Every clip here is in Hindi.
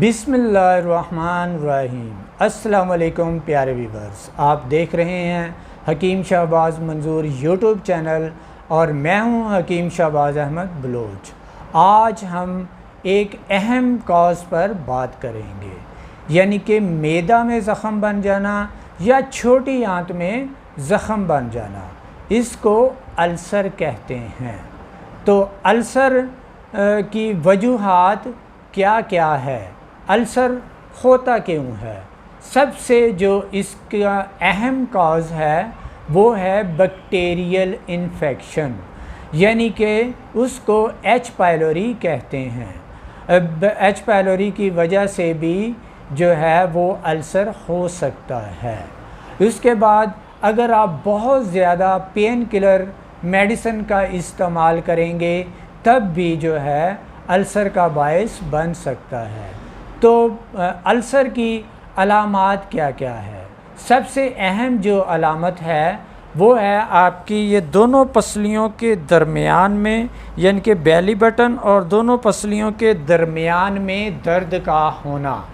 बिस्मिल्लाहिर्रहमानिर्रहीम। अस्सलाम वालेकुम प्यारे व्यूअर्स, आप देख रहे हैं हकीम शहबाज मंजूर यूट्यूब चैनल और मैं हूं हकीम शहबाज अहमद बलोच। आज हम एक अहम कॉज पर बात करेंगे, यानी कि मैदा में ज़ख़म बन जाना या छोटी आंत में ज़ख़म बन जाना। इसको अल्सर कहते हैं। तो अल्सर की वजूहात क्या क्या है, अल्सर होता क्यों है? सबसे जो इसका अहम कॉज है वो है बैक्टीरियल इन्फेक्शन, यानी कि उसको एच पायलोरी कहते हैं। एच पायलोरी की वजह से भी जो है वो अल्सर हो सकता है। उसके बाद अगर आप बहुत ज़्यादा पेन किलर मेडिसिन का इस्तेमाल करेंगे तब भी जो है अल्सर का बायस बन सकता है। तो अल्सर की अलामात क्या क्या है? सबसे अहम जो अलामत है वो है आपकी ये दोनों पसलियों के दरमियान में, यानी कि बेली बटन और दोनों पसलियों के दरमियान में दर्द का होना।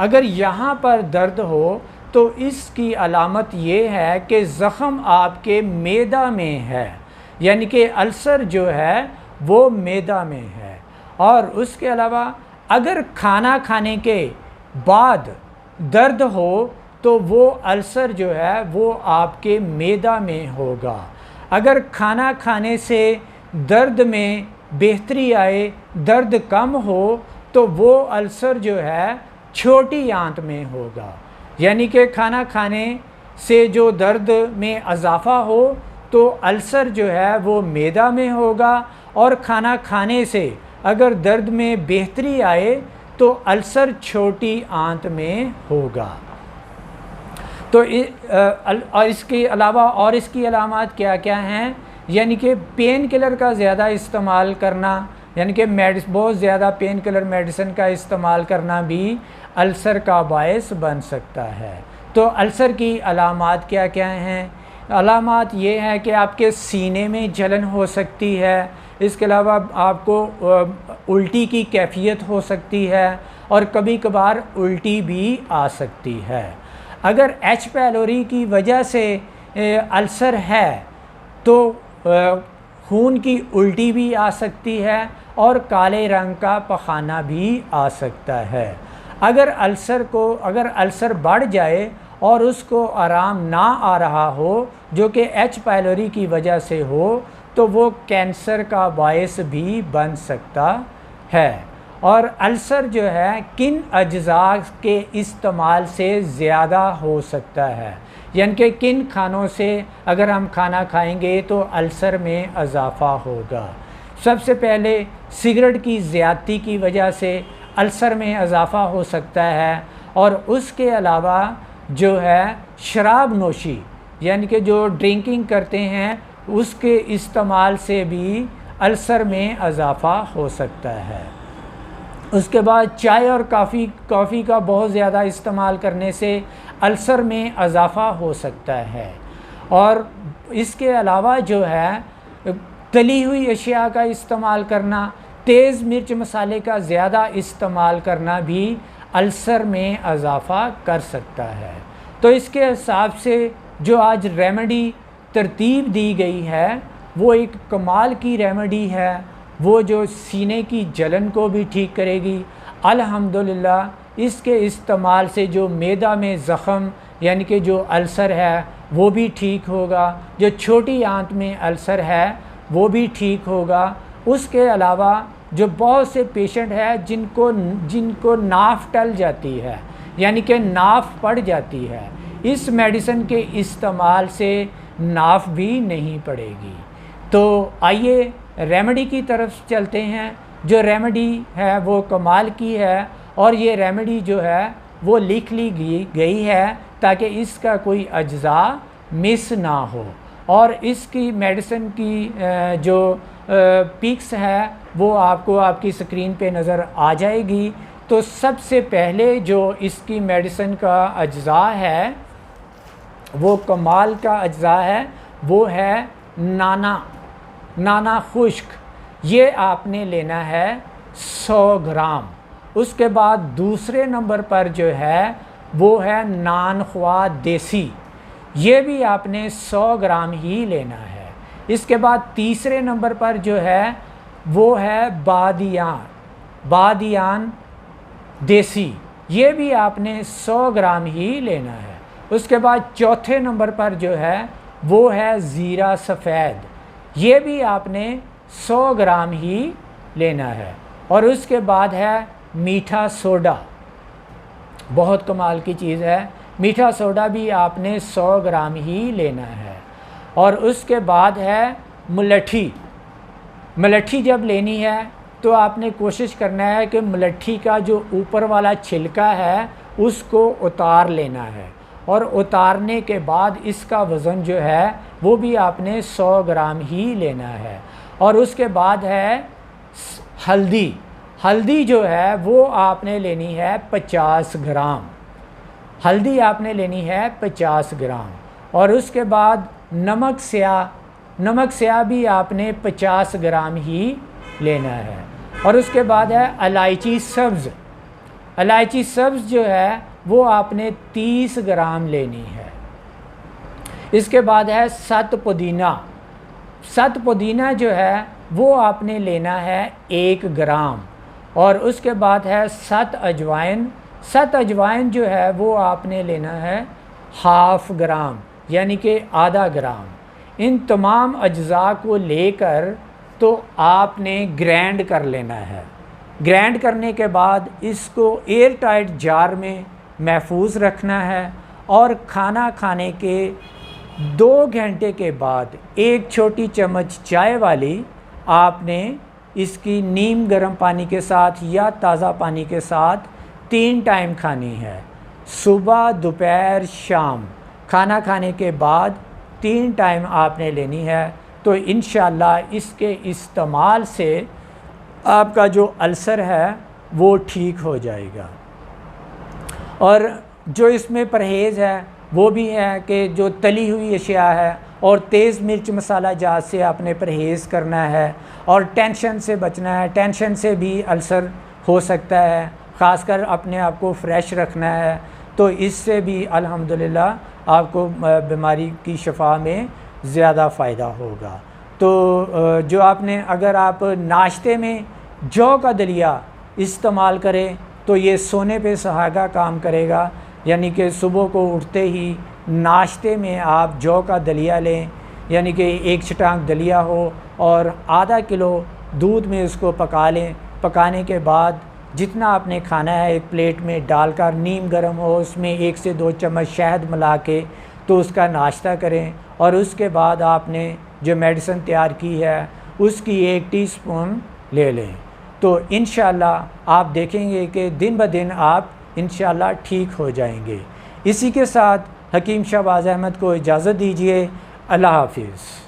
अगर यहाँ पर दर्द हो तो इसकी अलामत ये है कि ज़ख़म आपके मैदा में है, यानी कि अल्सर जो है वो मैदा में है। और उसके अलावा अगर खाना खाने के बाद दर्द हो तो वो अल्सर जो है वो आपके मैदा में होगा। अगर खाना खाने से दर्द में बेहतरी आए, दर्द कम हो, तो वो अल्सर जो है छोटी आंत में होगा। यानी कि खाना खाने से जो दर्द में इजाफ़ा हो तो अल्सर जो है वो मैदा में होगा, और खाना खाने से अगर दर्द में बेहतरी आए तो अल्सर छोटी आंत में होगा। तो इसके अलावा और इसकी अलामात क्या क्या हैं? यानी कि पेन किलर का ज़्यादा इस्तेमाल करना, यानी कि बहुत ज़्यादा पेन किलर मेडिसिन का इस्तेमाल करना भी अल्सर का बायस बन सकता है। तो अल्सर की अलामात क्या क्या हैं? अलामात ये हैं कि आपके सीने में जलन हो सकती है, इसके अलावा आपको उल्टी की कैफियत हो सकती है और कभी कभार उल्टी भी आ सकती है। अगर एच पायलोरी की वजह से अल्सर है तो खून की उल्टी भी आ सकती है और काले रंग का पखाना भी आ सकता है। अगर अल्सर बढ़ जाए और उसको आराम ना आ रहा हो, जो कि एच पायलोरी की वजह से हो, तो वो कैंसर का बायस भी बन सकता है। और अल्सर जो है किन अज्जा के इस्तेमाल से ज़्यादा हो सकता है, यानी कि किन खानों से अगर हम खाना खाएंगे तो अल्सर में इजाफ़ा होगा। सबसे पहले सिगरेट की ज़्यादती की वजह से अल्सर में इजाफ़ा हो सकता है, और उसके अलावा जो है शराब नोशी, यानी कि जो ड्रिंकिंग करते हैं उसके इस्तेमाल से भी अल्सर में इजाफ़ा हो सकता है। उसके बाद चाय और कॉफ़ी का बहुत ज़्यादा इस्तेमाल करने से अल्सर में इजाफ़ा हो सकता है। और इसके अलावा जो है तली हुई अशिया का इस्तेमाल करना, तेज़ मिर्च मसाले का ज़्यादा इस्तेमाल करना भी अल्सर में इजाफ़ा कर सकता है। तो इसके हिसाब से जो आज रेमेडी तरतीब दी गई है वो एक कमाल की रेमेडी है, वो जो सीने की जलन को भी ठीक करेगी। अल्हम्दुलिल्लाह इसके इस्तेमाल से जो मैदा में ज़ख़म, यानी कि जो अल्सर है वो भी ठीक होगा, जो छोटी आंत में अल्सर है वो भी ठीक होगा। उसके अलावा जो बहुत से पेशेंट हैं जिनको नाफ टल जाती है, यानी कि नाफ पड़ जाती है, इस मेडिसिन के इस्तेमाल से नाफ भी नहीं पड़ेगी। तो आइए रेमेडी की तरफ चलते हैं। जो रेमेडी है वो कमाल की है, और ये रेमेडी जो है वो लिख ली गई है ताकि इसका कोई अज्जा मिस ना हो। और इसकी मेडिसिन की जो पिक्स है वो आपको आपकी स्क्रीन पे नज़र आ जाएगी। तो सबसे पहले जो इसकी मेडिसिन का अज्जा है वो कमाल का अज्जा है, वो है नाना खुश्क। ये आपने लेना है 100 ग्राम, उसके बाद दूसरे नंबर पर जो है वो है नान ख्वा देसी, ये भी आपने 100 ग्राम ही लेना है। इसके बाद तीसरे नंबर पर जो है वो है बादियान देसी, ये भी आपने 100 ग्राम ही लेना है। उसके बाद चौथे नंबर पर जो है वो है ज़ीरा सफ़ेद, ये भी आपने 100 ग्राम ही लेना है। और उसके बाद है मीठा सोडा, बहुत कमाल की चीज़ है, मीठा सोडा भी आपने 100 ग्राम ही लेना है। और उसके बाद है मुलट्ठी। मुलट्ठी जब लेनी है तो आपने कोशिश करना है कि मुलट्ठी का जो ऊपर वाला छिलका है उसको उतार लेना है, और उतारने के बाद इसका वज़न जो है वो भी आपने 100 ग्राम ही लेना है। और उसके बाद है हल्दी। हल्दी जो है वो आपने लेनी है 50 ग्राम, हल्दी आपने लेनी है 50 ग्राम। और उसके बाद नमक स्याह भी आपने 50 ग्राम ही लेना है। और उसके बाद है इलायची सब्ज़। इलायची सब्ज़ जो है वो आपने 30 ग्राम लेनी है। इसके बाद है सत पुदीना जो है वो आपने लेना है 1 ग्राम। और उसके बाद है सत अजवाइन जो है वो आपने लेना है ½ ग्राम, यानी कि आधा ग्राम। इन तमाम अज्जा को लेकर तो आपने ग्राइंड कर लेना है। ग्राइंड करने के बाद इसको एयर टाइट जार में महफूज रखना है, और खाना खाने के 2 घंटे के बाद 1 छोटी चम्मच चाय वाली आपने इसकी नीम गर्म पानी के साथ या ताज़ा पानी के साथ 3 टाइम खानी है, सुबह दोपहर शाम। खाना खाने के बाद 3 टाइम आपने लेनी है। तो इंशाअल्लाह इसके इस्तेमाल से आपका जो अल्सर है वो ठीक हो जाएगा। और जो इसमें परहेज़ है वो भी है कि जो तली हुई अशिया है और तेज़ मिर्च मसाला जात से आपने परहेज़ करना है, और टेंशन से बचना है। टेंशन से भी अल्सर हो सकता है, ख़ासकर अपने आप को फ्रेश रखना है। तो इससे भी अल्हम्दुलिल्लाह आपको बीमारी की शफा में ज़्यादा फ़ायदा होगा। तो जो आपने अगर आप नाश्ते में जौ का दलिया इस्तेमाल करें तो ये सोने पे सुहागा काम करेगा, यानी कि सुबह को उठते ही नाश्ते में आप जौ का दलिया लें, यानी कि 1 छटांग दलिया हो और आधा किलो दूध में उसको पका लें। पकाने के बाद जितना आपने खाना है एक प्लेट में डालकर, नीम गर्म हो उसमें 1 से 2 चम्मच शहद मिला के तो उसका नाश्ता करें। और उसके बाद आपने जो मेडिसिन तैयार की है उसकी 1 टीस्पून ले लें। तो इंशाअल्लाह आप देखेंगे कि दिन ब दिन आप इंशाअल्लाह ठीक हो जाएंगे। इसी के साथ हकीम शहबाज अहमद को इजाज़त दीजिए। अल्लाह हाफिज़।